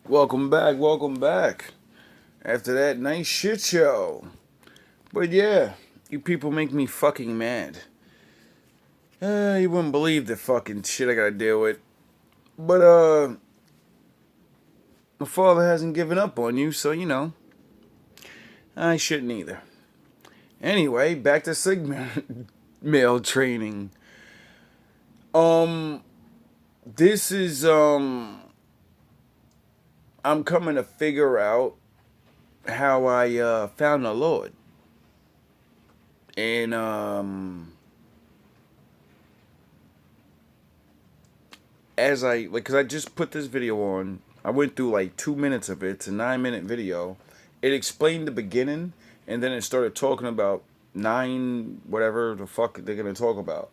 Welcome back, welcome back. After that nice shit show. But yeah, you people make me fucking mad. You wouldn't believe the fucking shit I gotta deal with. But my father hasn't given up on you, so I shouldn't either. Anyway, back to Sigma male training. Um, this is I'm coming to figure out how I found the Lord. And as cause I just put this video on. I went through like 2 minutes of it. It's a 9 minute video. It explained the beginning, and then it started talking about nine whatever the fuck they're gonna talk about.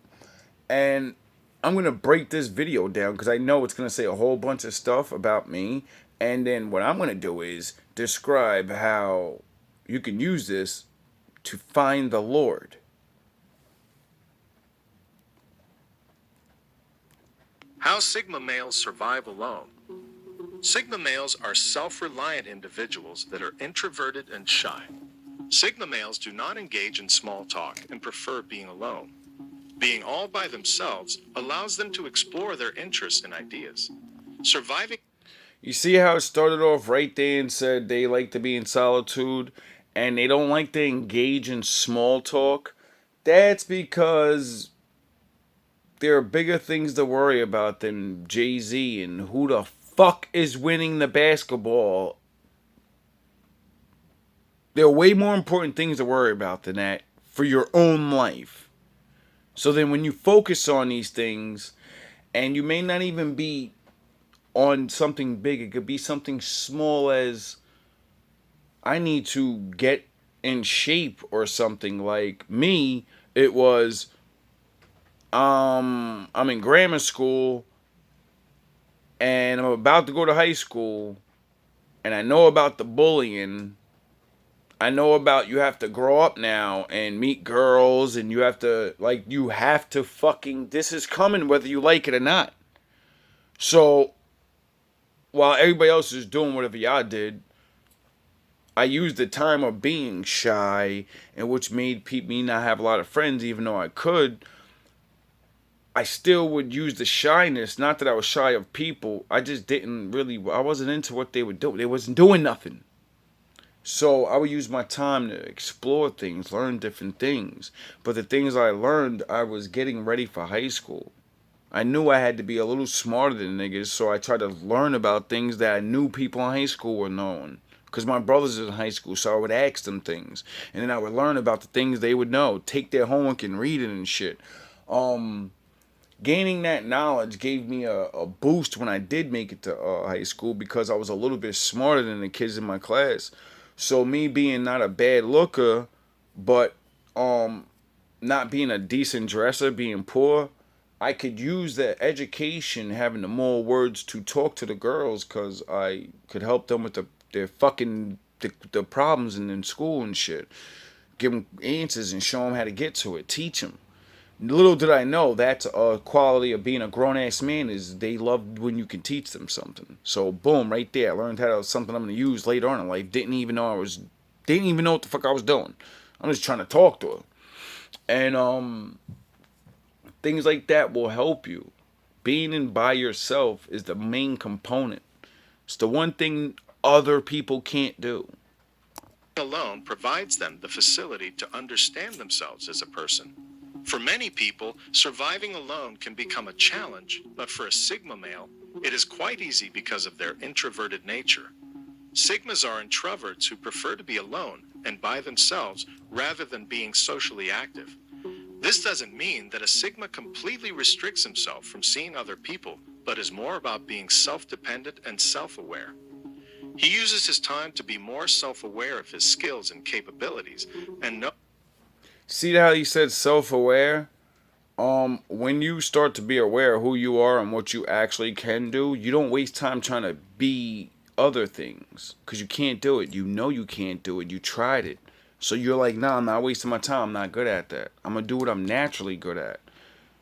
And I'm gonna break this video down because I know it's gonna say a whole bunch of stuff about me. And then what I'm gonna do is describe how you can use this to find the Lord. How Sigma males survive alone. Sigma males are self-reliant individuals that are introverted and shy. Sigma males do not engage in small talk and prefer being alone. Being all by themselves allows them to explore their interests and ideas. Surviving. You see how it started off right there and said they like to be in solitude and they don't like to engage in small talk? That's because there are bigger things to worry about than Jay-Z and who the fuck is winning the basketball. There are way more important things to worry about than that for your own life. So then when you focus on these things, and you may not even be on something big, it could be something small as I need to get in shape or something. Like me, it was I'm in grammar school and I'm about to go to high school and I know about the bullying. I know about you have to grow up now and meet girls and you have to fucking this is coming whether you like it or not. So while everybody else is doing whatever y'all did, I used the time of being shy, and which made me not have a lot of friends, even though I could. I still would use the shyness. Not that I was shy of people. I just didn't really. I wasn't into what they were doing. They wasn't doing nothing. So I would use my time to explore things, learn different things. But the things I learned, I was getting ready for high school. I knew I had to be a little smarter than niggas, so I tried to learn about things that I knew people in high school were knowing. Because my brothers was in high school, so I would ask them things. And then I would learn about the things they would know. Take their homework and read it and shit. Um, Gaining that knowledge gave me a boost when I did make it to high school because I was a little bit smarter than the kids in my class. So me being not a bad looker, but um, not being a decent dresser, being poor, I could use that education, having the more words to talk to the girls, cause I could help them with their fucking the problems in school and shit. Give them answers and show them how to get to it. Teach them. Little did I know that's a quality of being a grown ass man is they love when you can teach them something. So boom, right there, I learned how to something I'm gonna use later on in life. Didn't even know what the fuck I was doing. I'm just trying to talk to her, and things like that will help you. Being in by yourself is the main component. It's the one thing other people can't do. Alone provides them the facility to understand themselves as a person. For many people, surviving alone can become a challenge, but for a Sigma male, it is quite easy because of their introverted nature. Sigmas are introverts who prefer to be alone and by themselves rather than being socially active. This doesn't mean that a Sigma completely restricts himself from seeing other people, but is more about being self-dependent and self-aware. He uses his time to be more self-aware of his skills and capabilities and know. See how he said self-aware? When you start to be aware of who you are and what you actually can do, you don't waste time trying to be other things because you can't do it. You know you can't do it. You tried it. So you're like, nah, I'm not wasting my time. I'm not good at that. I'm going to do what I'm naturally good at.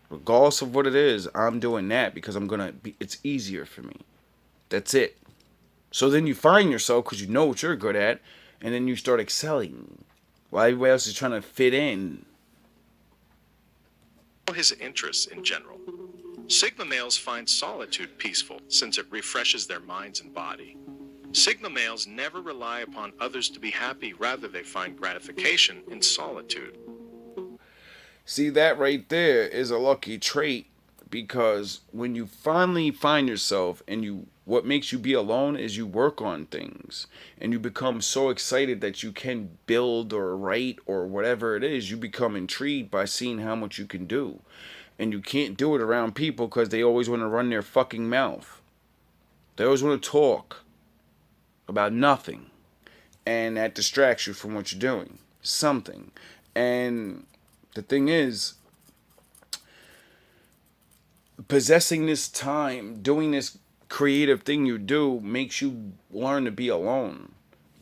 Regardless of what it is, I'm doing that because I'm going to be, it's easier for me. That's it. So then you find yourself because you know what you're good at, and then you start excelling while everybody else is trying to fit in. His interests in general. Sigma males find solitude peaceful since it refreshes their minds and body. Sigma males never rely upon others to be happy, rather, they find gratification in solitude. See, that right there is a lucky trait because when you finally find yourself and what makes you be alone is you work on things and you become so excited that you can build or write or whatever it is. You become intrigued by seeing how much you can do. And you can't do it around people because they always want to run their fucking mouth. They always want to talk about nothing. And that distracts you from what you're doing. Something. And the thing is, possessing this time, doing this creative thing you do, makes you learn to be alone.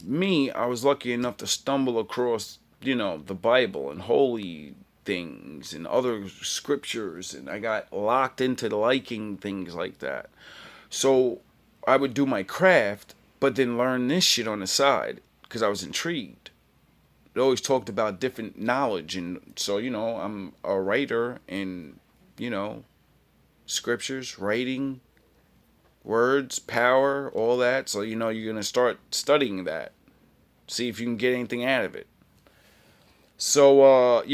Me, I was lucky enough to stumble across, the Bible and holy things and other scriptures, and I got locked into liking things like that. So I would do my craft, but then learn this shit on the side because I was intrigued. It always talked about different knowledge, and so I'm a writer, and you know, scriptures, writing, words, power, all that. So you're gonna start studying that, see if you can get anything out of it. So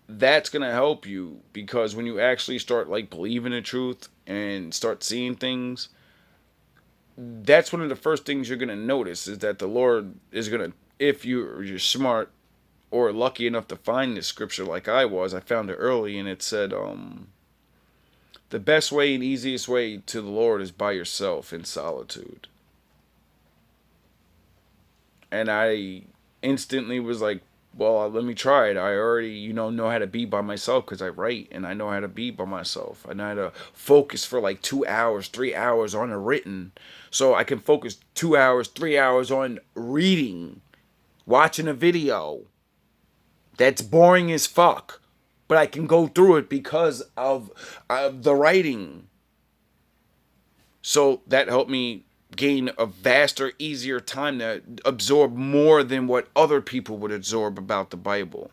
that's gonna help you because when you actually start like believing the truth and start seeing things, that's one of the first things you're gonna notice is that the Lord is gonna, if you're smart or lucky enough to find this scripture like I was, I found it early and it said, the best way and easiest way to the Lord is by yourself in solitude. And I instantly was like, well, let me try it. I already, know how to be by myself because I write and I know how to be by myself. I know how to focus for like 2 hours, 3 hours on a written. So I can focus 2 hours, 3 hours on reading, watching a video. That's boring as fuck. But I can go through it because of the writing. So that helped me gain a vaster, easier time to absorb more than what other people would absorb about the Bible.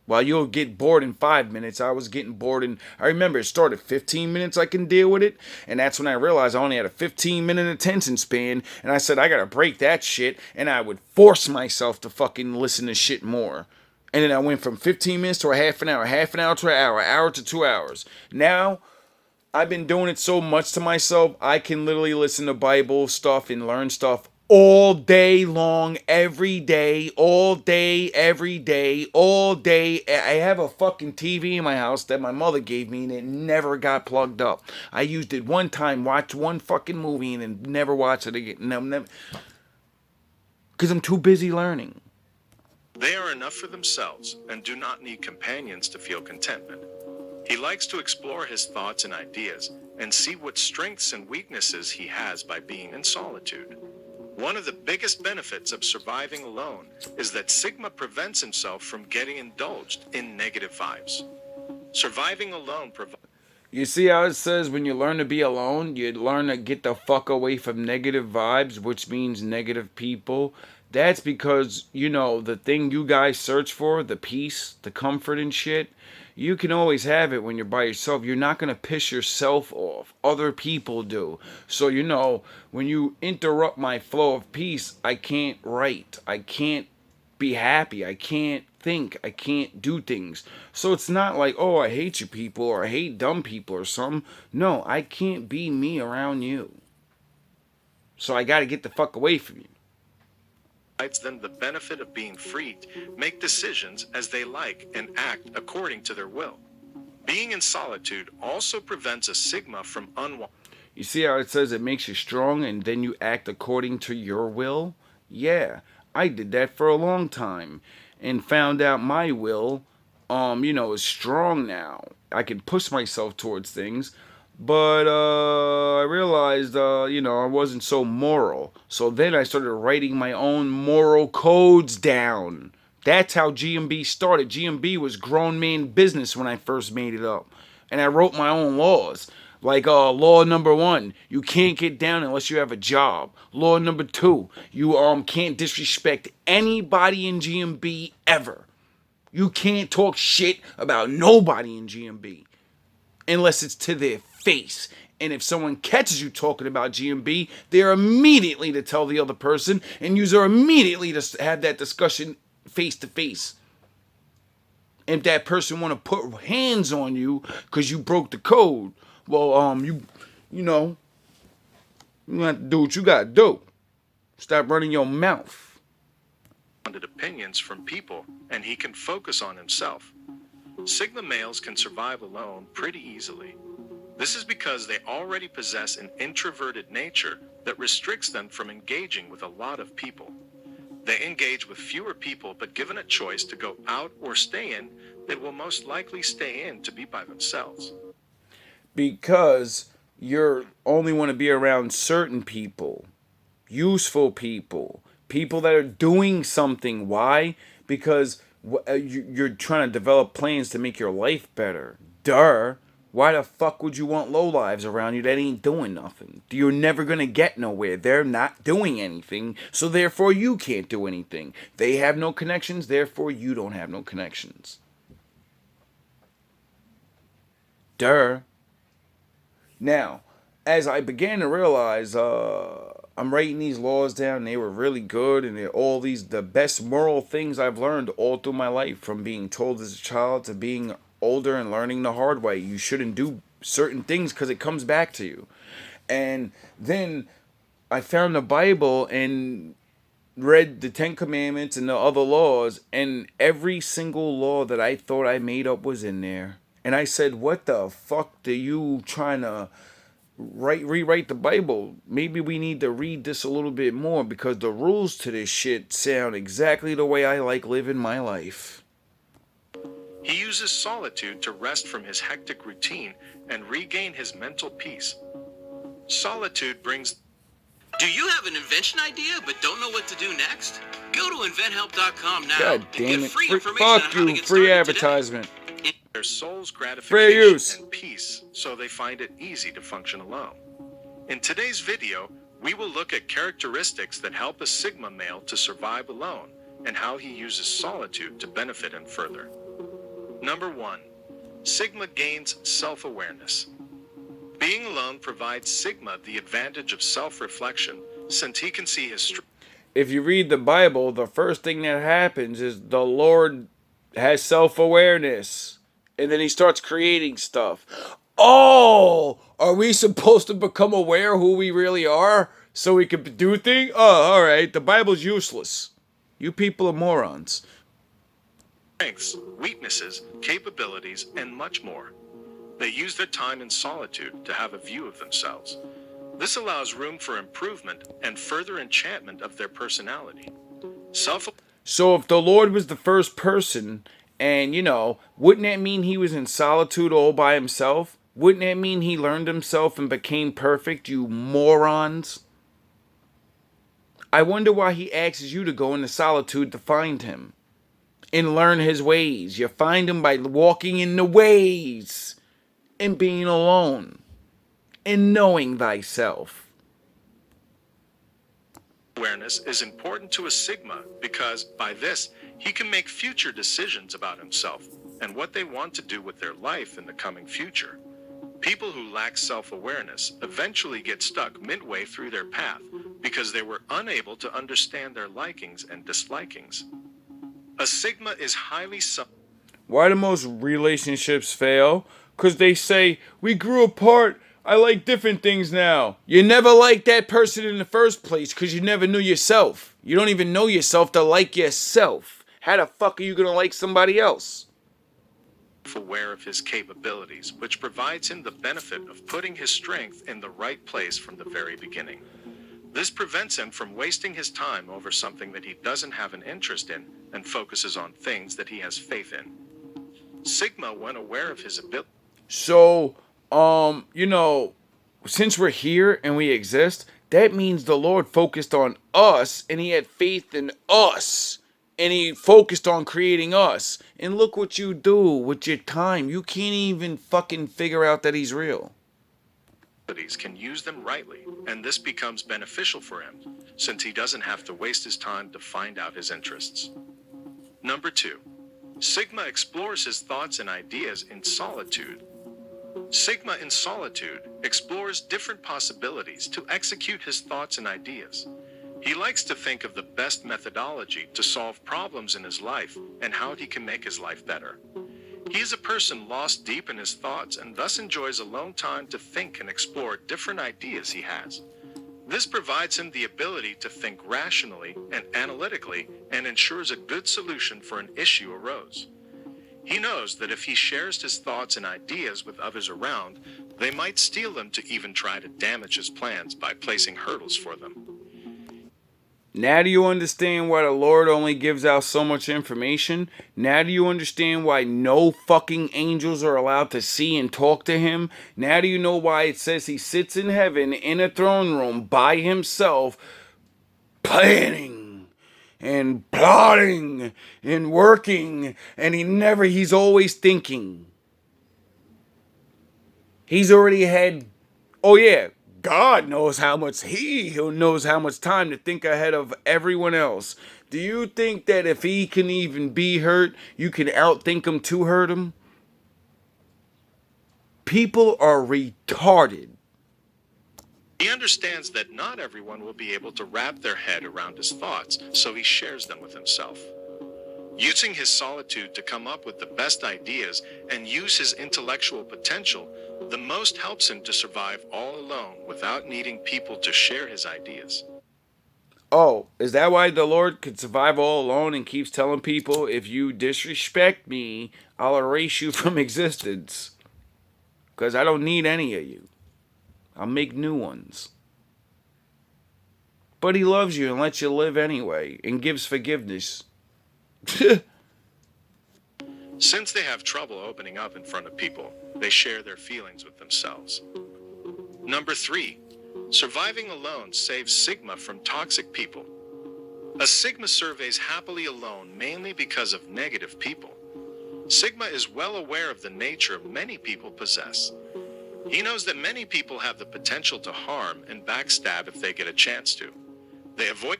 While you'll get bored in 5 minutes, I was getting bored in. I remember it started 15 minutes, I can deal with it. And that's when I realized I only had a 15-minute attention span. And I said, I gotta break that shit. And I would force myself to fucking listen to shit more. And then I went from 15 minutes to a half an hour to an hour to 2 hours. Now, I've been doing it so much to myself, I can literally listen to Bible stuff and learn stuff all day long, every day, all day, every day, all day. I have a fucking TV in my house that my mother gave me and it never got plugged up. I used it one time, watched one fucking movie and then never watched it again. No, never. Because I'm too busy learning. They are enough for themselves and do not need companions to feel contentment. He likes to explore his thoughts and ideas and see what strengths and weaknesses he has by being in solitude. One of the biggest benefits of surviving alone is that Sigma prevents himself from getting indulged in negative vibes. Surviving alone provides. You see how it says when you learn to be alone, you learn to get the fuck away from negative vibes, which means negative people. That's because, the thing you guys search for, the peace, the comfort and shit, you can always have it when you're by yourself. You're not going to piss yourself off. Other people do. So, when you interrupt my flow of peace, I can't write. I can't be happy. I can't think. I can't do things. So it's not like, oh, I hate you people or I hate dumb people or something. No, I can't be me around you. So I got to get the fuck away from you. Provides them the benefit of being free to make decisions as they like and act according to their will. Being in solitude also prevents a Sigma from unwanted. You see how it says it makes you strong and then you act according to your will? Yeah, I did that for a long time and found out my will, is strong now. I can push myself towards things, but I realized, I wasn't so moral. So then I started writing my own moral codes down. That's how GMB started. GMB was grown man business when I first made it up. And I wrote my own laws. Like law number 1, you can't get down unless you have a job. Law number 2, you can't disrespect anybody in GMB ever. You can't talk shit about nobody in GMB unless it's to their face. And if someone catches you talking about GMB, they're immediately to tell the other person, and you are immediately to have that discussion face to face. If that person want to put hands on you because you broke the code, well, you know, you have to do what you gotta do. Stop running your mouth. Opinions from people, and he can focus on himself. Sigma males can survive alone pretty easily. This is because they already possess an introverted nature that restricts them from engaging with a lot of people. They engage with fewer people, but given a choice to go out or stay in, they will most likely stay in to be by themselves. Because you only want to be around certain people, useful people, people that are doing something. Why? Because you're trying to develop plans to make your life better. Duh. Why the fuck would you want lowlives around you that ain't doing nothing? You're never gonna get nowhere. They're not doing anything, so therefore you can't do anything. They have no connections, therefore you don't have no connections. Duh. Now, as I began to realize, I'm writing these laws down. And they were really good, and they're all these the best moral things I've learned all through my life, from being told as a child to being older and learning the hard way. You shouldn't do certain things because it comes back to you. And then I found the Bible and read the Ten Commandments and the other laws, and every single law that I thought I made up was in there. And I said, "What the fuck are you trying to rewrite the Bible? Maybe we need to read this a little bit more because the rules to this shit sound exactly the way I like living my life." He uses solitude to rest from his hectic routine and regain his mental peace. Solitude brings. Do you have an invention idea but don't know what to do next? Go to inventhelp.com now God and damn get it. free information on Fuck how to you. get Free started advertisement. today. Their soul's Fair gratification use. and peace, so they find it easy to function alone. In today's video, we will look at characteristics that help a Sigma male to survive alone and how he uses solitude to benefit him further. Number 1. Sigma gains self-awareness. Being alone provides Sigma the advantage of self-reflection, since he can see his strengths. If you read the Bible, the first thing that happens is the Lord has self-awareness, and then he starts creating stuff. Oh, are we supposed to become aware who we really are so we can do things? Oh, all right. The Bible's useless. You people are morons. Strengths, weaknesses, capabilities, and much more. They use their time in solitude to have a view of themselves. This allows room for improvement and further enchantment of their personality. So if the Lord was the first person, and wouldn't that mean he was in solitude all by himself? Wouldn't that mean he learned himself and became perfect, you morons? I wonder why he asks you to go into solitude to find him and learn his ways. You find him by walking in the ways and being alone and knowing thyself. Awareness is important to a Sigma because by this, he can make future decisions about himself and what they want to do with their life in the coming future. People who lack self-awareness eventually get stuck midway through their path because they were unable to understand their likings and dislikings. A Sigma is highly Why do most relationships fail? Because they say, we grew apart, I like different things now. You never liked that person in the first place because you never knew yourself. You don't even know yourself to like yourself. How the fuck are you going to like somebody else? aware of his capabilities, which provides him the benefit of putting his strength in the right place from the very beginning. This prevents him from wasting his time over something that he doesn't have an interest in and focuses on things that he has faith in. Sigma, when aware of his ability. So, since we're here and we exist, that means the Lord focused on us and he had faith in us. And he focused on creating us. And look what you do with your time. You can't even fucking figure out that he's real. can use them rightly, and this becomes beneficial for him, since he doesn't have to waste his time to find out his interests. Number 2. Sigma explores his thoughts and ideas in solitude. Sigma in solitude explores different possibilities to execute his thoughts and ideas. He likes to think of the best methodology to solve problems in his life and how he can make his life better. He is a person lost deep in his thoughts and thus enjoys alone time to think and explore different ideas he has. This provides him the ability to think rationally and analytically and ensures a good solution for an issue arose. He knows that if he shares his thoughts and ideas with others around, they might steal them to even try to damage his plans by placing hurdles for them. Now do you understand why the Lord only gives out so much information? Now do you understand why no fucking angels are allowed to see and talk to him? Now do you know why it says he sits in heaven in a throne room by himself, planning and plotting and working, and he's always thinking. He's already had, oh yeah, God knows how much he knows how much time to think ahead of everyone else. Do you think that if he can even be hurt, you can outthink him to hurt him? People are retarded. He understands that not everyone will be able to wrap their head around his thoughts, so he shares them with himself. Using his solitude to come up with the best ideas and use his intellectual potential, the most helps him to survive all alone without needing people to share his ideas. Oh, is that why the Lord could survive all alone and keeps telling people, if you disrespect me, I'll erase you from existence? Because I don't need any of you. I'll make new ones. But he loves you and lets you live anyway and gives forgiveness. Since they have trouble opening up in front of people, they share their feelings with themselves. Number 3. Surviving alone saves Sigma from toxic people. A Sigma surveys happily alone mainly because of negative people. Sigma is well aware of the nature many people possess. He knows that many people have the potential to harm and backstab if they get a chance to. They avoid.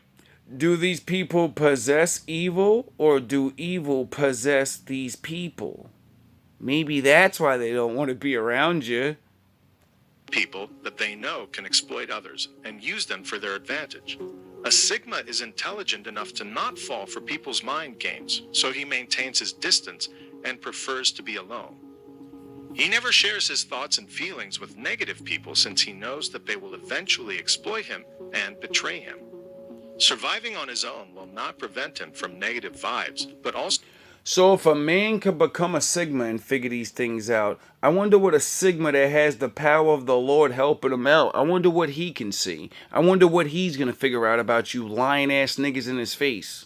Do these people possess evil, or do evil possess these people? Maybe that's why they don't want to be around you. People that they know can exploit others and use them for their advantage. A Sigma is intelligent enough to not fall for people's mind games, so he maintains his distance and prefers to be alone. He never shares his thoughts and feelings with negative people since he knows that they will eventually exploit him and betray him. Surviving on his own will not prevent him from negative vibes, but also. So if a man could become a Sigma and figure these things out, I wonder what a Sigma that has the power of the Lord helping him out, I wonder what he can see. I wonder what he's going to figure out about you lying ass niggas in his face.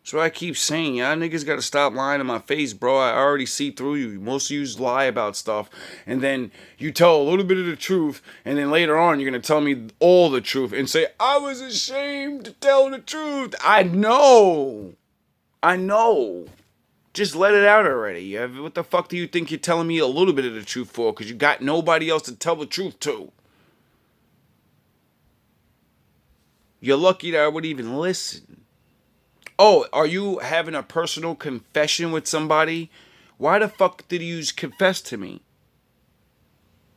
So I keep saying, y'all niggas gotta stop lying in my face, bro. I already see through you. Most of you lie about stuff, and then you tell a little bit of the truth, and then later on you're gonna tell me all the truth and say, I was ashamed to tell the truth. I know. Just let it out already. What the fuck do you think you're telling me a little bit of the truth for? Because you got nobody else to tell the truth to. You're lucky that I would even listen. Oh, are you having a personal confession with somebody? Why the fuck did you confess to me?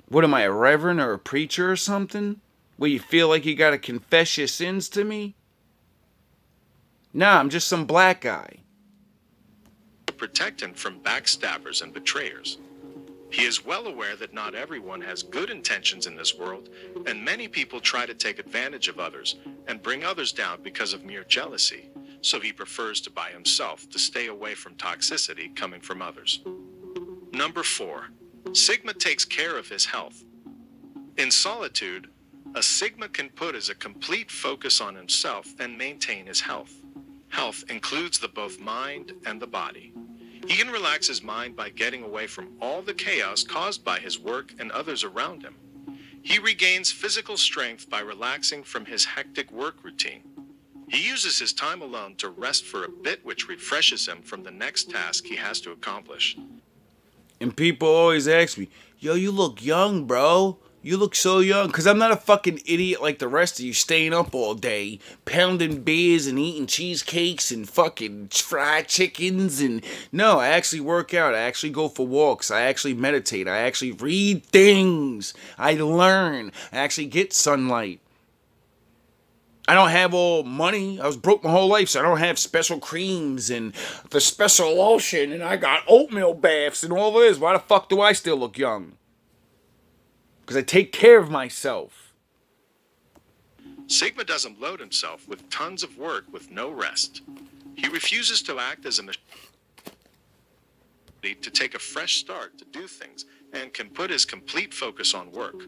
What am I, a reverend or a preacher or something? Where you feel like you gotta confess your sins to me? Nah, I'm just some black guy. Protect him from backstabbers and betrayers. He is well aware that not everyone has good intentions in this world, and many people try to take advantage of others and bring others down because of mere jealousy, so he prefers to by himself to stay away from toxicity coming from others. Number 4. Sigma takes care of his health. In solitude, a Sigma can put as a complete focus on himself and maintain his health. Health includes the both mind and the body. He can relax his mind by getting away from all the chaos caused by his work and others around him. He regains physical strength by relaxing from his hectic work routine. He uses his time alone to rest for a bit, which refreshes him from the next task he has to accomplish. And people always ask me, yo, you look young, bro. You look so young. Because I'm not a fucking idiot like the rest of you staying up all day, pounding beers and eating cheesecakes and fucking fried chickens. And no, I actually work out. I actually go for walks. I actually meditate. I actually read things. I learn. I actually get sunlight. I don't have all money. I was broke my whole life, so I don't have special creams and the special lotion, and I got oatmeal baths and all this. Why the fuck do I still look young? Because I take care of myself. Sigma doesn't load himself with tons of work with no rest. He refuses to act as a machine to take a fresh start to do things and can put his complete focus on work.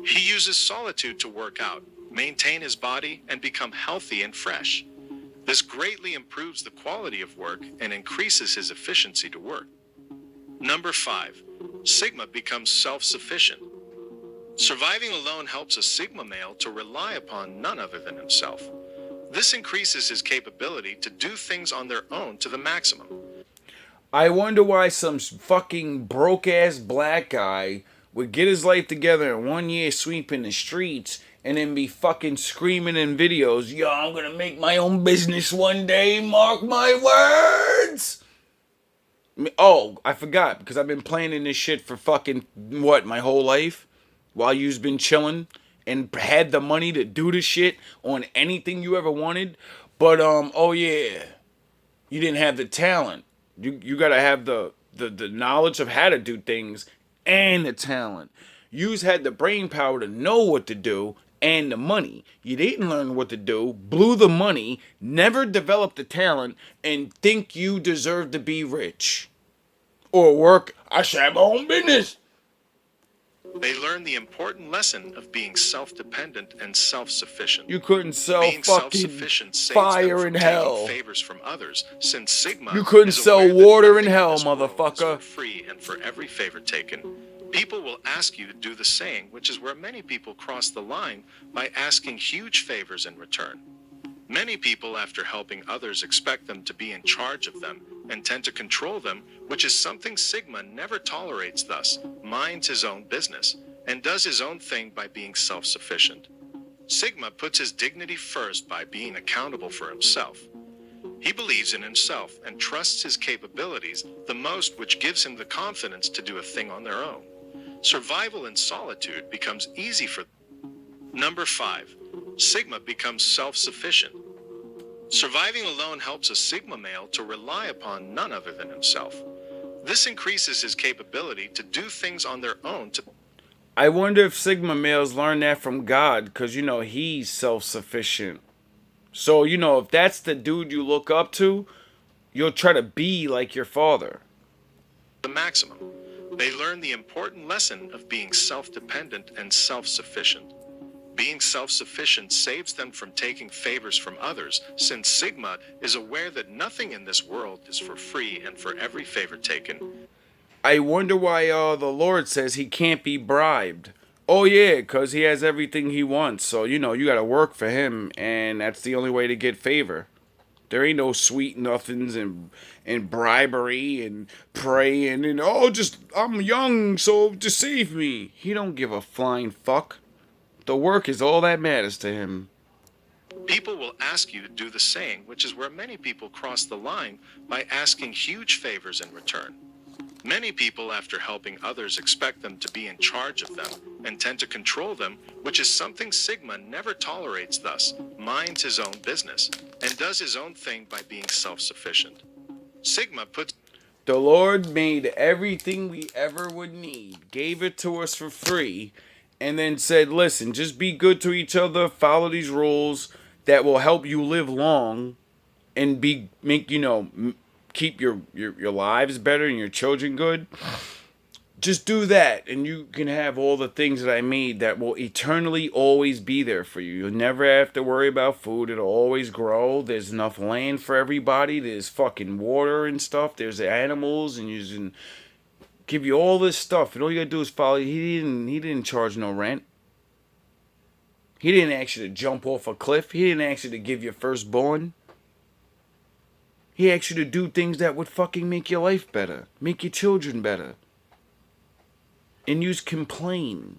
He uses solitude to work out, maintain his body, and become healthy and fresh. This greatly improves the quality of work and increases his efficiency to work. Number 5. Sigma becomes self-sufficient. Surviving alone helps a Sigma male to rely upon none other than himself. This increases his capability to do things on their own to the maximum. I wonder why some fucking broke ass black guy would get his life together in 1 year sweeping the streets and then be fucking screaming in videos, yo, I'm gonna make my own business one day, mark my words. Oh, I forgot, because I've been planning this shit for fucking, what, my whole life? While you've been chilling and had the money to do the shit on anything you ever wanted. But, oh yeah, you didn't have the talent. You gotta have the knowledge of how to do things and the talent. You's had the brain power to know what to do and the money. You didn't learn what to do, blew the money, never developed the talent, and think you deserve to be rich. Or work, I should have my own business. They learn the important lesson of being self-dependent and self-sufficient. You couldn't sell Being fucking self-sufficient saves them fire from in taking hell. favors from others, since Sigma You couldn't is sell aware that water in nothing hell, this world is motherfucker. for free and for every favor taken. People will ask you to do the same, which is where many people cross the line by asking huge favors in return. Many people, after helping others, expect them to be in charge of them and tend to control them, which is something Sigma never tolerates, thus minds his own business and does his own thing by being self-sufficient. Sigma puts his dignity first by being accountable for himself. He believes in himself and trusts his capabilities the most, which gives him the confidence to do a thing on their own. Survival in solitude becomes easy for them. Number 5. Sigma becomes self-sufficient. Surviving alone helps a Sigma male to rely upon none other than himself. This increases his capability to do things on their own to I wonder if Sigma males learn that from God, because, he's self-sufficient. So, if that's the dude you look up to, you'll try to be like your father. the maximum. They learn the important lesson of being self-dependent and self-sufficient. Being self-sufficient saves them from taking favors from others, since Sigma is aware that nothing in this world is for free and for every favor taken. I wonder why the Lord says he can't be bribed. Oh, yeah, because he has everything he wants. So, you got to work for him, and that's the only way to get favor. There ain't no sweet nothings and bribery and praying and, I'm young, so just save me. He don't give a flying fuck. The work is all that matters to him. People will ask you to do the same, which is where many people cross the line by asking huge favors in return. Many people, after helping others, expect them to be in charge of them and tend to control them, which is something Sigma never tolerates, thus minds his own business and does his own thing by being self-sufficient. Sigma puts The Lord made everything we ever would need, gave it to us for free, and then said, listen, just be good to each other, follow these rules that will help you live long and keep your lives better and your children good. Just do that, and you can have all the things that I made that will eternally always be there for you. You'll never have to worry about food. It'll always grow. There's enough land for everybody. There's fucking water and stuff. There's animals, and you can give you all this stuff. And all you gotta do is follow. He didn't charge no rent. He didn't ask you to jump off a cliff. He didn't ask you to give your firstborn. He asked you to do things that would fucking make your life better. Make your children better. and you's complain.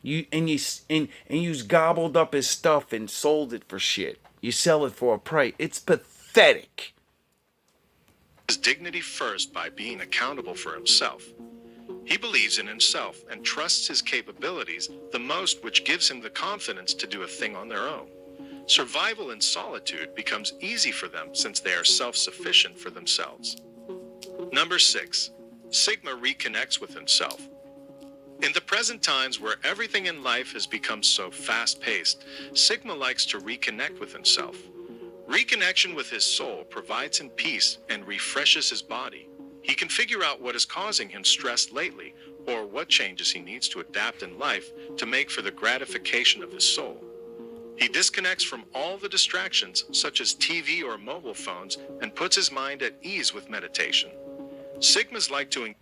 You's gobbled up his stuff and sold it for shit. You sell it for a price. It's pathetic. His dignity first by being accountable for himself. He believes in himself and trusts his capabilities the most, which gives him the confidence to do a thing on their own. Survival in solitude becomes easy for them since they are self-sufficient for themselves. Number 6. Sigma reconnects with himself. In the present times where everything in life has become so fast-paced, Sigma likes to reconnect with himself. Reconnection with his soul provides him peace and refreshes his body. He can figure out what is causing him stress lately, or what changes he needs to adapt in life to make for the gratification of his soul. He disconnects from all the distractions, such as TV or mobile phones, and puts his mind at ease with meditation. Sigmas like to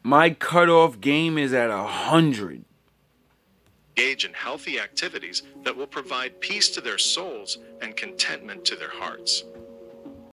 My cutoff game is at 100. engage in healthy activities that will provide peace to their souls and contentment to their hearts.